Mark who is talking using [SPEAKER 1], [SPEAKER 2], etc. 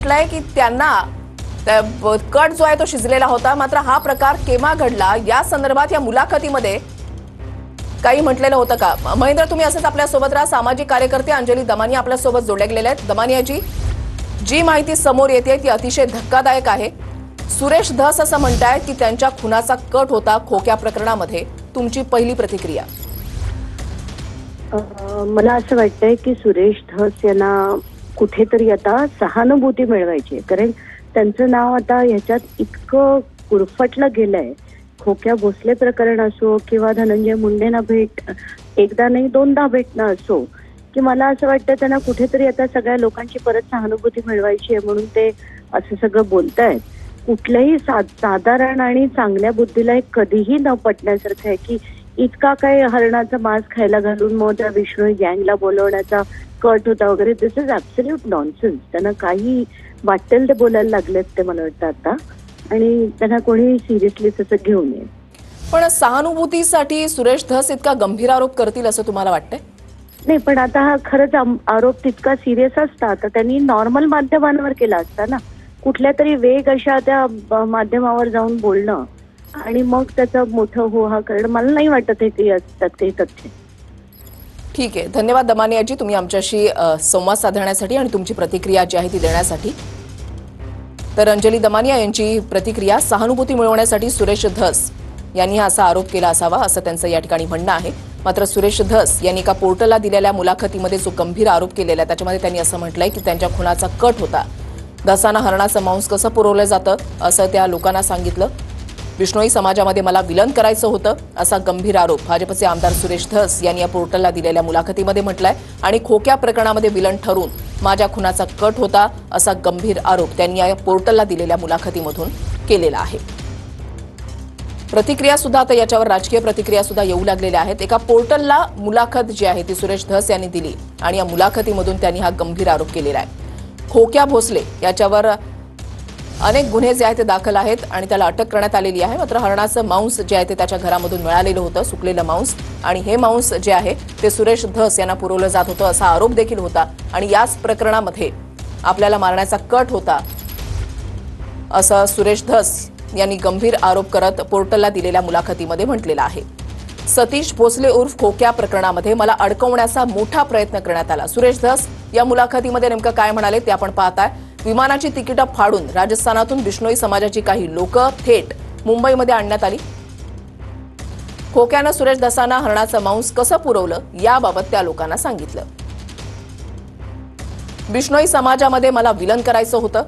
[SPEAKER 1] म्हटलंय की त्यांना कट जो आहे तो शिजलेला होता, मात्र हा प्रकार केव्हा घडला या संदर्भात या मुलाखतीमध्ये काही म्हटलेलं होतं का? महेंद्र, तुम्ही असंच आपल्यासोबत राहा. सामाजिक कार्यकर्ते अंजली दमानिया आपल्यासोबत जोडल्या गेलेल्या आहेत. दमानियाजी, जी माहिती समोर येते ती अतिशय धक्कादायक आहे. सुरेश धस असं म्हणतायत की त्यांच्या खुनाचा कट होता खोक्या प्रकरणामध्ये. तुमची पहिली प्रतिक्रिया?
[SPEAKER 2] मला असं वाटतंय की सुरेश धस यांना कुठेतरी आता सहानुभूती मिळवायची, कारण त्यांचं नाव आता ह्याच्यात इतकं गुरफटलं गेलंय. खोक्या भोसले प्रकरण असो किंवा धनंजय मुंडेंना एकदा नाही दोनदा भेटणं असो, की मला असं वाटतं त्यांना कुठेतरी आता सगळ्या लोकांची परत सहानुभूती मिळवायची आहे म्हणून ते असं सगळं बोलतायत. कुठल्याही साधारण आणि चांगल्या बुद्धीला हे कधीही न पटण्यासारखं आहे की इतका काय हरणाचा मांस खायला घालून मग त्या विष्णू गँगला बोलवण्याचा कट होता वगैरे. दिस इज ऍब्सोल्यूट नॉनसेन्स. त्यांना काही वाटेल ते बोलायला लागलेत ते मला वाटतं आता, आणि त्यांना कोणी सिरियसली तसं घेऊ नये.
[SPEAKER 1] पण सहानुभूतीसाठी सुरेश धस इतका गंभीर आरोप करतील असं तुम्हाला वाटतंय?
[SPEAKER 2] नाही, पण आता हा खरंच आरोप तितका सिरियस असता तर त्यांनी नॉर्मल माध्यमांवर केला असता ना. कुठल्या तरी वेग अशा त्या माध्यमावर जाऊन बोलणं आणि मग त्याचं मोठं हो हा करणं मला नाही वाटत आहे की असतात काही तथ्य.
[SPEAKER 1] ठीक आहे, धन्यवाद दमानियाजी, तुम्ही आमच्याशी संवाद साधण्यासाठी आणि तुमची प्रतिक्रिया जी आहे ती देण्यासाठी. तर अंजली दमानिया यांची प्रतिक्रिया, सहानुभूती मिळवण्यासाठी सुरेश धस यांनी असा आरोप केला असावा असं त्यांचं या ठिकाणी म्हणणं आहे. मात्र सुरेश धस यांनी एका पोर्टलला दिलेल्या मुलाखतीमध्ये जो गंभीर आरोप केलेला आहे त्याच्यामध्ये त्यांनी असं म्हटलंय की त्यांच्या खुनाचा कट होता. धसांना हरणाचं मांस कसं पुरवलं जातं असं त्या लोकांना सांगितलं. बिश्नोई समाजामध्ये मला विलन करायचं होतं असा गंभीर आरोप भाजपचे आमदार सुरेश धस यांनी या पोर्टलला दिलेल्या मुलाखतीमध्ये म्हटलाय. आणि खोक्या प्रकरणामध्ये विलन ठरून माझ्या खुनाचा कट होता असा गंभीर आरोप त्यांनी या पोर्टलला दिलेल्या मुलाखतीमधून केलेला आहे. प्रतिक्रिया सुद्धा आता याच्यावर राजकीय प्रतिक्रिया सुद्धा येऊ लागलेल्या आहेत. एका पोर्टलला मुलाखत जी आहे ती सुरेश धस यांनी दिली आणि या मुलाखतीमधून त्यांनी हा गंभीर आरोप केलेला आहे. खोक्या भोसले याच्यावर अनेक गुन्हे जे आहेत ते दाखल आहेत आणि त्याला अटक करण्यात आलेली आहे. मात्र हरणाचं मांस जे आहे ते त्याच्या घरामधून मिळालेलं होतं, सुकलेलं मांस, आणि हे मांस जे आहे ते सुरेश धस यांना पुरवलं जात होतं असा आरोप देखील होता. आणि याच प्रकरणामध्ये आपल्याला मारण्याचा कट होता असं सुरेश धस यांनी गंभीर आरोप करत पोर्टलला दिलेल्या मुलाखतीमध्ये म्हटलेलं आहे. सतीश भोसले उर्फ खोक्या प्रकरणामध्ये मला अडकवण्याचा मोठा प्रयत्न करण्यात आला. सुरेश धस या मुलाखतीमध्ये नेमकं काय म्हणाले ते आपण पाहताय. विमानाची तिकीटं फाडून राजस्थानातून बिश्नोई समाजाची काही लोक थेट मुंबईमध्ये आणण्यात आली. खोक्यानं सुरेश धसांना हरणाचं मांस कसं पुरवलं याबाबत त्या लोकांना सांगितलं. बिश्नोई समाजामध्ये मला विलन करायचं होतं